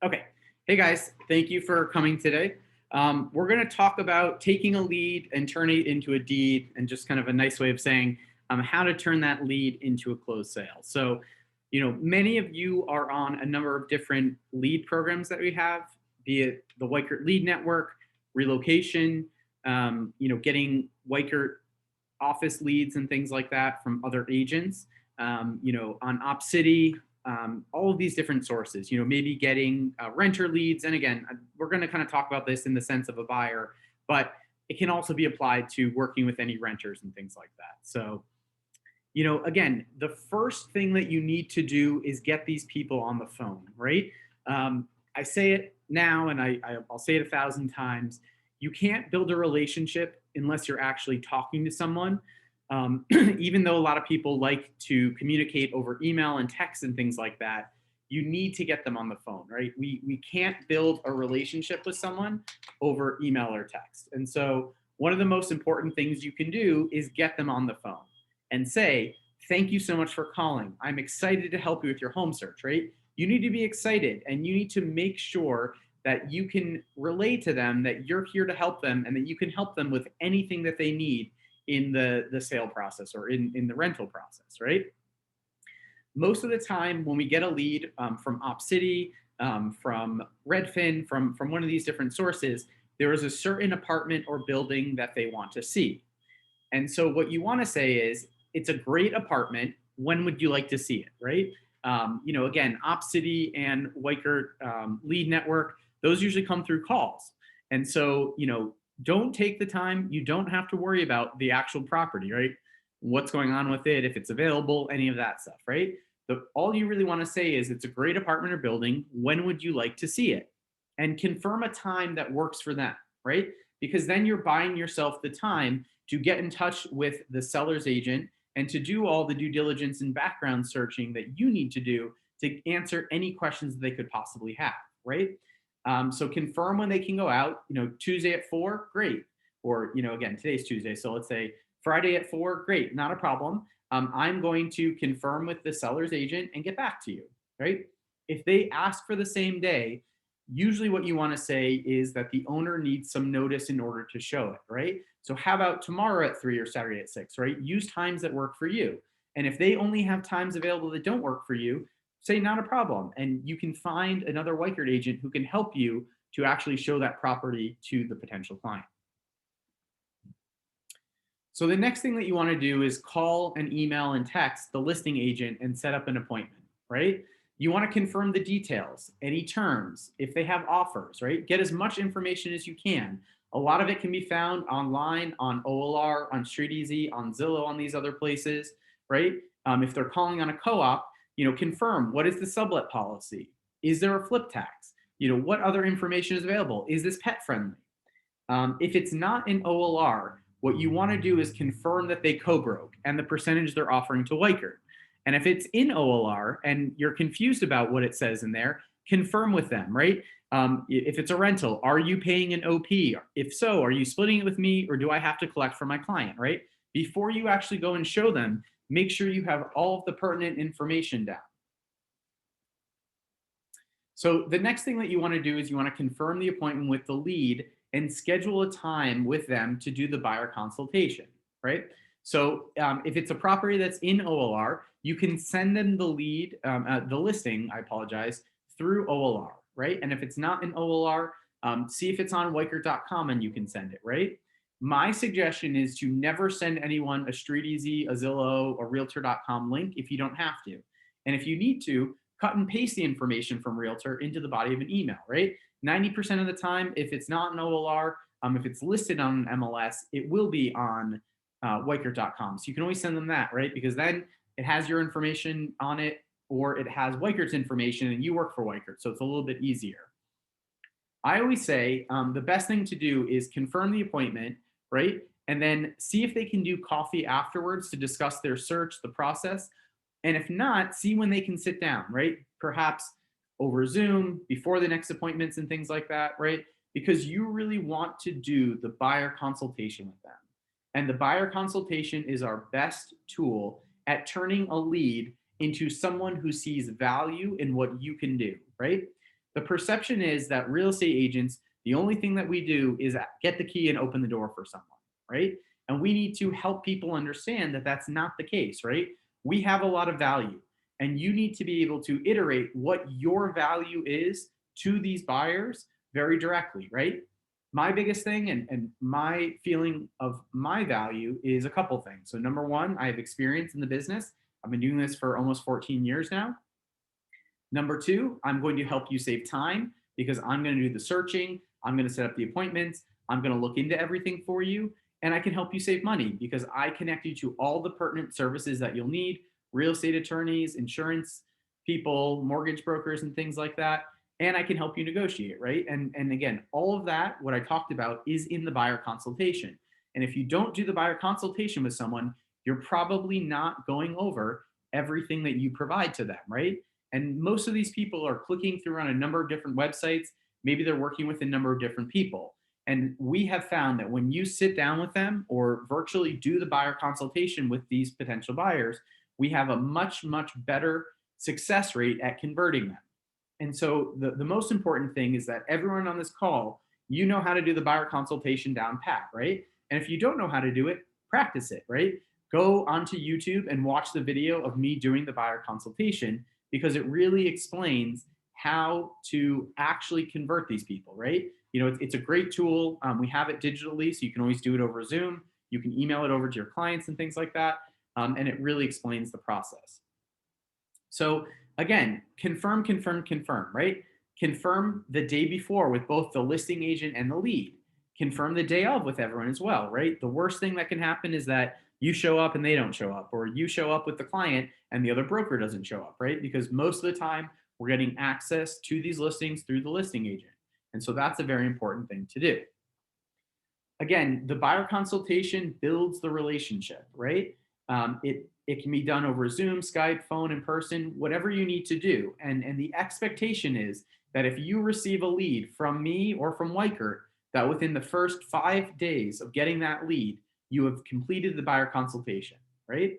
Okay. Hey guys, thank you for coming today. We're going to talk about taking a lead and turning it into a deed, and just kind of a nice way of saying how to turn that lead into a closed sale. So, many of you are on a number of different lead programs that we have, be it the Weichert Lead Network, relocation, getting Weichert office leads and things like that from other agents, on OpCity, all of these different sources, maybe getting renter leads. And again, we're going to kind of talk about this in the sense of a buyer, but it can also be applied to working with any renters and things like that. So, again, the first thing that you need to do is get these people on the phone, right? I say it now, and I'll say it 1,000 times. You can't build a relationship unless you're actually talking to someone. Even though a lot of people like to communicate over email and text and things like that, you need to get them on the phone, right? We can't build a relationship with someone over email or text. And so one of the most important things you can do is get them on the phone and say, thank you so much for calling. I'm excited to help you with your home search, right? You need to be excited, and you need to make sure that you can relay to them that you're here to help them and that you can help them with anything that they need in the sale process or in the rental process, right? Most of the time when we get a lead from OpCity, from Redfin, from one of these different sources, there is a certain apartment or building that they want to see. And so what you want to say is, it's a great apartment. When would you like to see it, right? Again, OpCity and Weichert Lead Network, those usually come through calls. And so, don't take the time. You don't have to worry about the actual property, right? What's going on with it, if it's available, any of that stuff, right? All you really want to say is, it's a great apartment or building. When would you like to see it? And confirm a time that works for them, right? Because then you're buying yourself the time to get in touch with the seller's agent and to do all the due diligence and background searching that you need to do to answer any questions that they could possibly have, right? So confirm when they can go out. Tuesday at 4, great. Or again, today's Tuesday, so let's say Friday at 4, great, not a problem. I'm going to confirm with the seller's agent and get back to you, right? If they ask for the same day, usually what you want to say is that the owner needs some notice in order to show it, right? So how about tomorrow at 3 or Saturday at 6, right? Use times that work for you. And if they only have times available that don't work for you, say not a problem. And you can find another Weichert agent who can help you to actually show that property to the potential client. So the next thing that you want to do is call and email and text the listing agent and set up an appointment, right? You want to confirm the details, any terms, if they have offers, right? Get as much information as you can. A lot of it can be found online on OLR, on StreetEasy, on Zillow, on these other places, right? If they're calling on a co-op, confirm, what is the sublet policy? Is there a flip tax? What other information is available? Is this pet friendly? If it's not in OLR, what you want to do is confirm that they co-broke and the percentage they're offering to Weichert. And if it's in OLR and you're confused about what it says in there, confirm with them, right? If it's a rental, are you paying an OP? If so, are you splitting it with me, or do I have to collect from my client, right? Before you actually go and show them, make sure you have all of the pertinent information down. So the next thing that you want to do is you want to confirm the appointment with the lead and schedule a time with them to do the buyer consultation, right? So if it's a property that's in OLR, you can send them the lead, the listing, I apologize, through OLR, right? And if it's not in OLR, see if it's on Weichert.com and you can send it, right? My suggestion is to never send anyone a StreetEasy, a Zillow, a Realtor.com link if you don't have to. And if you need to, cut and paste the information from Realtor into the body of an email, right? 90% of the time, if it's not an OLR, if it's listed on an MLS, it will be on Weichert.com. So you can always send them that, right? Because then it has your information on it, or it has Weichert's information and you work for Weichert. So it's a little bit easier. I always say the best thing to do is confirm the appointment, right? And then see if they can do coffee afterwards to discuss their search, the process. And if not, see when they can sit down, right? Perhaps over Zoom, before the next appointments and things like that, right? Because you really want to do the buyer consultation with them. And the buyer consultation is our best tool at turning a lead into someone who sees value in what you can do, right? The perception is that real estate agents, the only thing that we do is get the key and open the door for someone, right? And we need to help people understand that that's not the case, right? We have a lot of value, and you need to be able to iterate what your value is to these buyers very directly, right? My biggest thing and my feeling of my value is a couple things. So, number one, I have experience in the business. I've been doing this for almost 14 years now. Number two, I'm going to help you save time because I'm going to do the searching. I'm going to set up the appointments. I'm going to look into everything for you. And I can help you save money because I connect you to all the pertinent services that you'll need: real estate attorneys, insurance people, mortgage brokers, and things like that. And I can help you negotiate, right? And again, all of that, what I talked about, is in the buyer consultation. And if you don't do the buyer consultation with someone, you're probably not going over everything that you provide to them, right? And most of these people are clicking through on a number of different websites. Maybe they're working with a number of different people. And we have found that when you sit down with them or virtually do the buyer consultation with these potential buyers, we have a much, much better success rate at converting them. And so the most important thing is that everyone on this call, you know how to do the buyer consultation down pat, right? And if you don't know how to do it, practice it, right? Go onto YouTube and watch the video of me doing the buyer consultation, because it really explains how to actually convert these people, right? You know, it's a great tool. We have it digitally, so you can always do it over Zoom. You can email it over to your clients and things like that. And it really explains the process. So again, confirm, confirm, confirm, right? Confirm the day before with both the listing agent and the lead. Confirm the day of with everyone as well, right? The worst thing that can happen is that you show up and they don't show up, or you show up with the client and the other broker doesn't show up, right? Because most of the time we're getting access to these listings through the listing agent. And so that's a very important thing to do. Again, the buyer consultation builds the relationship, right? It can be done over Zoom, Skype, phone, in person, whatever you need to do. And the expectation is that if you receive a lead from me or from Weichert, that within the first 5 days of getting that lead, you have completed the buyer consultation, right?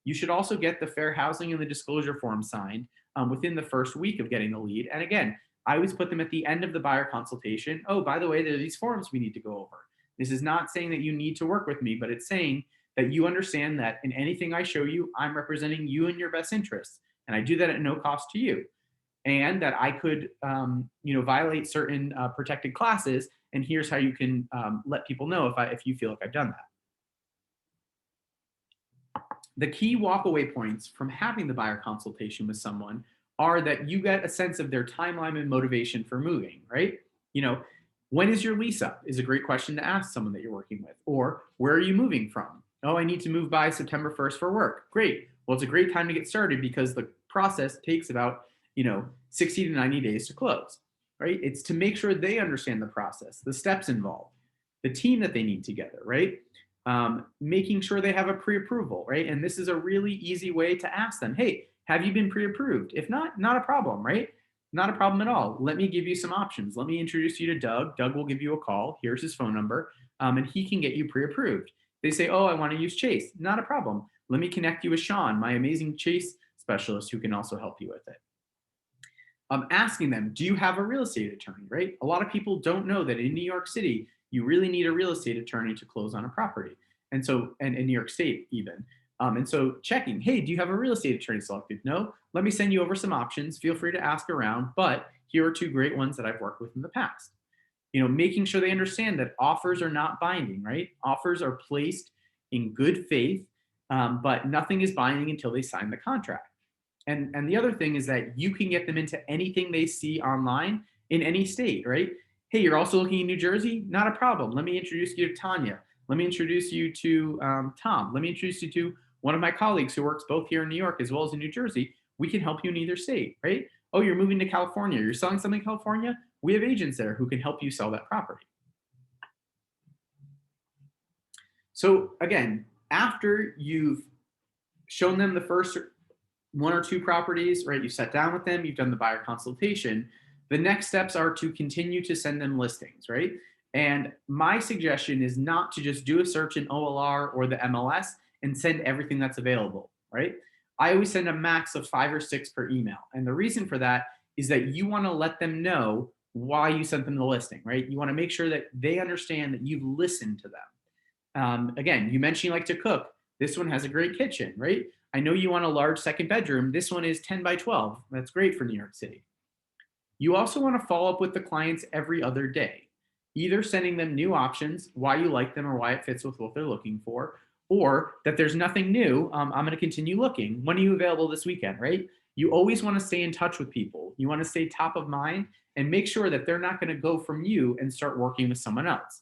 You should also get the fair housing and the disclosure form signed within the first week of getting the lead. And again, I always put them at the end of the buyer consultation. Oh, by the way, there are these forms we need to go over. This is not saying that you need to work with me, but it's saying that you understand that in anything I show you, I'm representing you and your best interests. And I do that at no cost to you. And that I could, violate certain protected classes. And here's how you can let people know if you feel like I've done that. The key walkaway points from having the buyer consultation with someone are that you get a sense of their timeline and motivation for moving, right? You know, when is your lease up is a great question to ask someone that you're working with. Or where are you moving from? Oh, I need to move by September 1st for work. Great. Well, it's a great time to get started because the process takes about, 60 to 90 days to close, right? It's to make sure they understand the process, the steps involved, the team that they need together, right? Making sure they have a pre-approval, right? And this is a really easy way to ask them, hey, have you been pre-approved? If not, not a problem, right? Not a problem at all. Let me give you some options. Let me introduce you to Doug. Doug will give you a call. Here's his phone number, and he can get you pre-approved. They say, oh, I want to use Chase. Not a problem. Let me connect you with Sean, my amazing Chase specialist, who can also help you with it. Asking them, do you have a real estate attorney, right? A lot of people don't know that in New York City, you really need a real estate attorney to close on a property. And so, and in New York State even. And so checking, hey, do you have a real estate attorney selected? No, let me send you over some options. Feel free to ask around, but here are 2 great ones that I've worked with in the past. Making sure they understand that offers are not binding, right? Offers are placed in good faith, but nothing is binding until they sign the contract. And the other thing is that you can get them into anything they see online in any state, right? Hey, you're also looking in New Jersey? Not a problem. Let me introduce you to Tanya. Let me introduce you to Tom. Let me introduce you to one of my colleagues who works both here in New York as well as in New Jersey. We can help you in either state, right? Oh, you're moving to California. You're selling something in California? We have agents there who can help you sell that property. So again, after you've shown them the first 1 or 2 properties, right? You sat down with them, you've done the buyer consultation. The next steps are to continue to send them listings, right? And my suggestion is not to just do a search in OLR or the MLS and send everything that's available, right? I always send a max of 5 or 6 per email. And the reason for that is that you want to let them know why you sent them the listing, right? You want to make sure that they understand that you've listened to them. Again, you mentioned you like to cook. This one has a great kitchen, right? I know you want a large second bedroom. This one is 10 by 12. That's great for New York City. You also want to follow up with the clients every other day, either sending them new options, why you like them or why it fits with what they're looking for, or that there's nothing new. I'm going to continue looking. When are you available this weekend, right? You always want to stay in touch with people. You want to stay top of mind and make sure that they're not going to go from you and start working with someone else.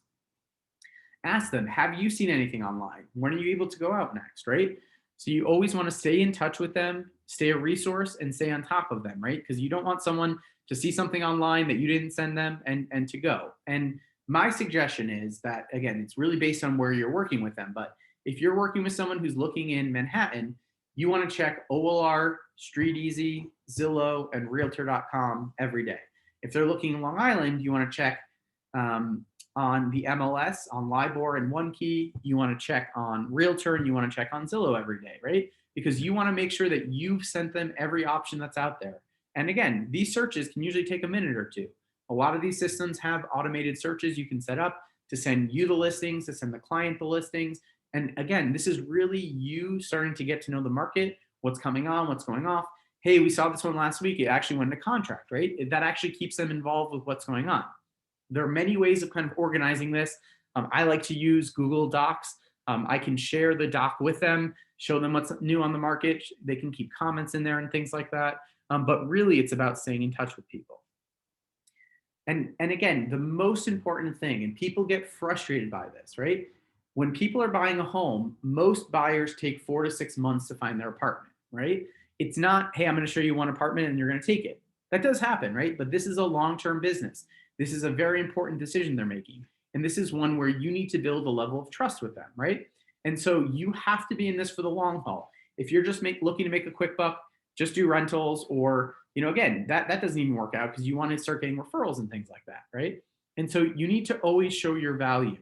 Ask them, have you seen anything online? When are you able to go out next, right? So you always want to stay in touch with them, stay a resource, and stay on top of them, right? Because you don't want someone to see something online that you didn't send them and to go. And my suggestion is that, again, it's really based on where you're working with them. But if you're working with someone who's looking in Manhattan, you want to check OLR, StreetEasy, Zillow, and Realtor.com every day. If they're looking in Long Island, you want to check on the MLS, on LIBOR and OneKey. You want to check on Realtor, and you want to check on Zillow every day, right? Because you want to make sure that you've sent them every option that's out there. And again, these searches can usually take a minute or two. A lot of these systems have automated searches you can set up to send you the listings, to send the client the listings. And again, this is really you starting to get to know the market, what's coming on, what's going off. Hey, we saw this one last week. It actually went into contract, right? That actually keeps them involved with what's going on. There are many ways of kind of organizing this. I like to use Google Docs. I can share the doc with them, show them what's new on the market. They can keep comments in there and things like that. But really, it's about staying in touch with people. And again, the most important thing, and people get frustrated by this, right? When people are buying a home, most buyers take 4 to 6 months to find their apartment, right? It's not, hey, I'm going to show you one apartment and you're going to take it. That does happen, right? But this is a long-term business. This is a very important decision they're making. And this is one where you need to build a level of trust with them, right? And so you have to be in this for the long haul. If you're just looking to make a quick buck, just do rentals, or, again, that doesn't even work out because you want to start getting referrals and things like that, right? And so you need to always show your value.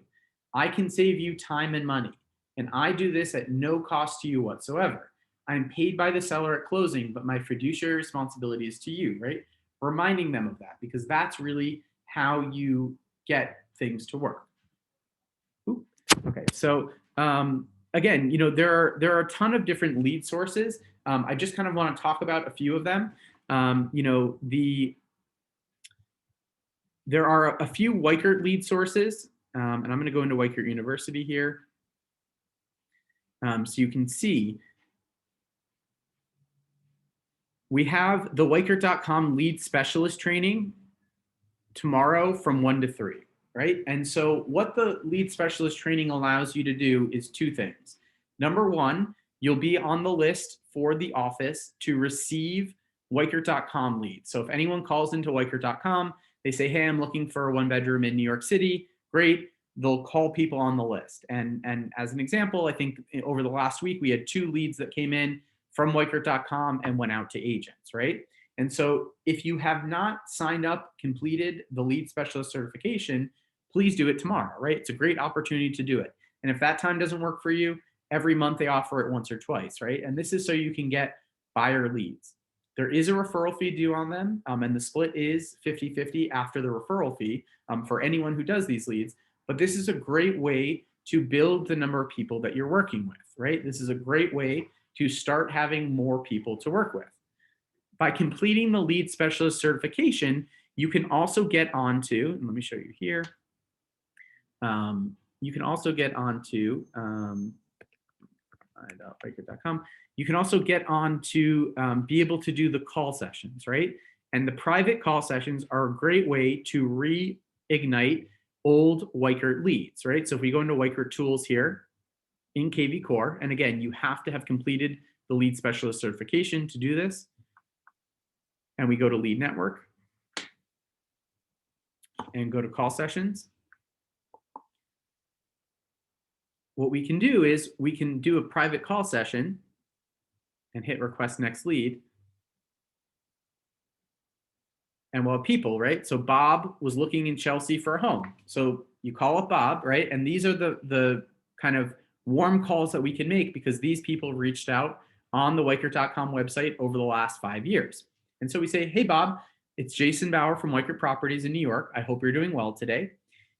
I can save you time and money, and I do this at no cost to you whatsoever. I'm paid by the seller at closing, but my fiduciary responsibility is to you, right? Reminding them of that, because that's really how you get things to work. Ooh, okay, so again, there are a ton of different lead sources. I just kind of want to talk about a few of them. There are a few Weichert lead sources, and I'm going to go into Weichert University here. So you can see we have the Weichert.com lead specialist training tomorrow from 1 to 3, right? And so what the lead specialist training allows you to do is two things. Number one, you'll be on the list for the office to receive Weichert.com leads. So if anyone calls into Weichert.com, they say, hey, I'm looking for a 1-bedroom in New York City, great. They'll call people on the list. And as an example, I think over the last week, we had 2 leads that came in from Weichert.com and went out to agents, right? And so if you have not signed up, completed the lead specialist certification, please do it tomorrow, right? It's a great opportunity to do it. And if that time doesn't work for you, every month they offer it once or twice, right? And this is so you can get buyer leads. There is a referral fee due on them, and the split is 50-50 after the referral fee for anyone who does these leads. But this is a great way to build the number of people that you're working with, right? This is a great way to start having more people to work with. By completing the lead specialist certification, you can also get onto, and let me show you here. You can also get onto Weichert.com. You can also get on to be able to do the call sessions, right? And the private call sessions are a great way to reignite old Weichert leads, right? So if we go into Weichert tools here in KV Core, and again, you have to have completed the lead specialist certification to do this. And we go to lead network and go to call sessions. What we can do is we can do a private call session and hit request next lead. And we'll have people, right? So Bob was looking in Chelsea for a home. So you call up Bob, right? And these are the kind of warm calls that we can make because these people reached out on the Weichert.com website over the last 5 years. And so we say, hey, Bob, It's Jason Bauer from Weichert Properties in New York. I hope you're doing well today.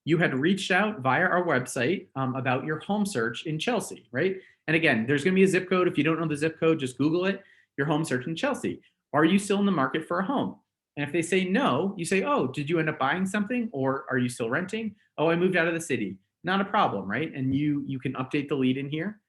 You had reached out via our website about your home search in Chelsea, right? And again, there's going to be a zip code. If you don't know the zip code, just Google it. Your home search in Chelsea. Are you still in the market for a home? And if they say no, you say, oh, did you end up buying something, or are you still renting? Oh, I moved out of the city. Not a problem, right? And you can update the lead in here.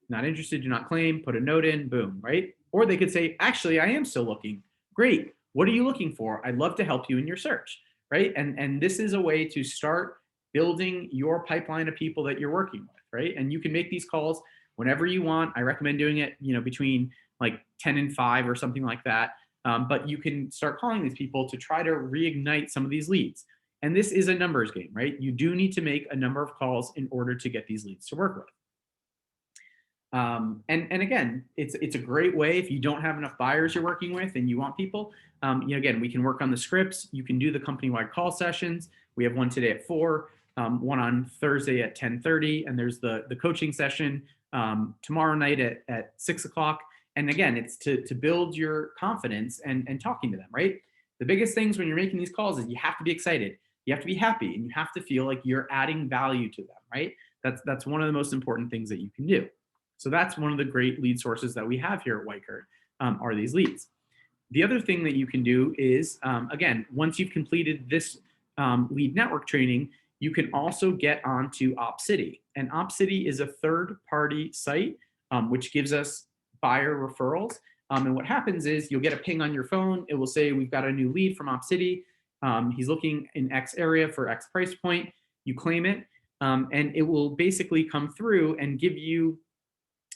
Not interested, do not claim, put a note in, boom, right? Or they could say, actually, I am still looking. Great. What are you looking for? I'd love to help you in your search, right? And this is a way to start building your pipeline of people that you're working with, right? And you can make these calls whenever you want. I recommend doing it, between like 10 and 5 or something like that. But you can start calling these people to try to reignite some of these leads. And this is a numbers game, right? You do need to make a number of calls in order to get these leads to work with. And again, it's a great way if you don't have enough buyers you're working with and you want people. Again, we can work on the scripts. You can do the company-wide call sessions. We have one today at 4, one on Thursday at 10:30, and there's the coaching session tomorrow night at 6 o'clock. And again, it's to build your confidence and talking to them, right? The biggest things when you're making these calls is you have to be excited, you have to be happy, and you have to feel like you're adding value to them, right? That's one of the most important things that you can do. So that's one of the great lead sources that we have here at Weichert, are these leads. The other thing that you can do is, again, once you've completed this lead network training, you can also get onto OpCity. And OpCity is a third-party site which gives us buyer referrals. And what happens is you'll get a ping on your phone. It will say, we've got a new lead from OpCity. He's looking in X area for X price point. You claim it, and it will basically come through and give you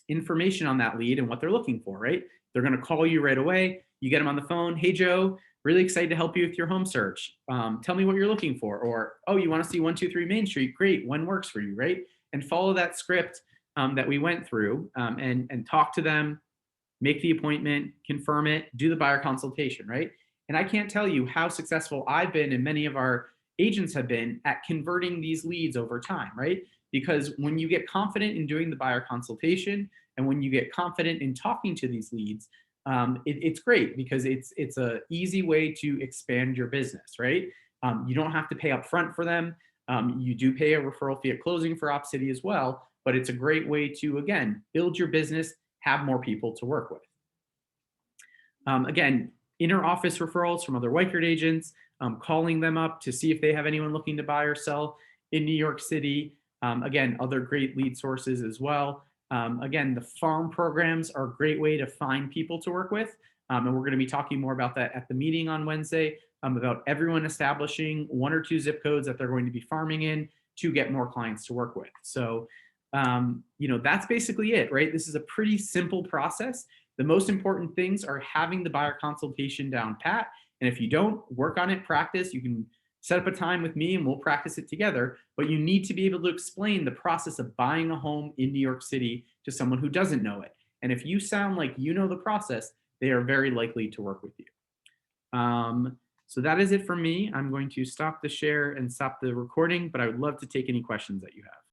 information on that lead and what they're looking for, right? They're going to call you right away. You get them on the phone. Hey, Joe, really excited to help you with your home search. Tell me what you're looking for. Or, oh, you want to see 123 Main Street? Great. When works for you, right? And follow that script that we went through, and talk to them, make the appointment, confirm it, do the buyer consultation, right? And I can't tell you how successful I've been and many of our agents have been at converting these leads over time, right? Because when you get confident in doing the buyer consultation and when you get confident in talking to these leads, it's great because it's a easy way to expand your business, right? You don't have to pay up front for them. You do pay a referral fee at closing for OpCity as well, but it's a great way to, again, build your business, have more people to work with. Again, inter-office referrals from other Weichert agents, calling them up to see if they have anyone looking to buy or sell in New York City. Again, other great lead sources as well. Again, the farm programs are a great way to find people to work with. And we're going to be talking more about that at the meeting on Wednesday, about everyone establishing 1 or 2 zip codes that they're going to be farming in to get more clients to work with. So, that's basically it, right? This is a pretty simple process. The most important things are having the buyer consultation down pat. And if you don't, work on it, practice. You can set up a time with me and we'll practice it together, but you need to be able to explain the process of buying a home in New York City to someone who doesn't know it. And if you sound like you know the process, they are very likely to work with you. So that is it for me. I'm going to stop the share and stop the recording, but I would love to take any questions that you have.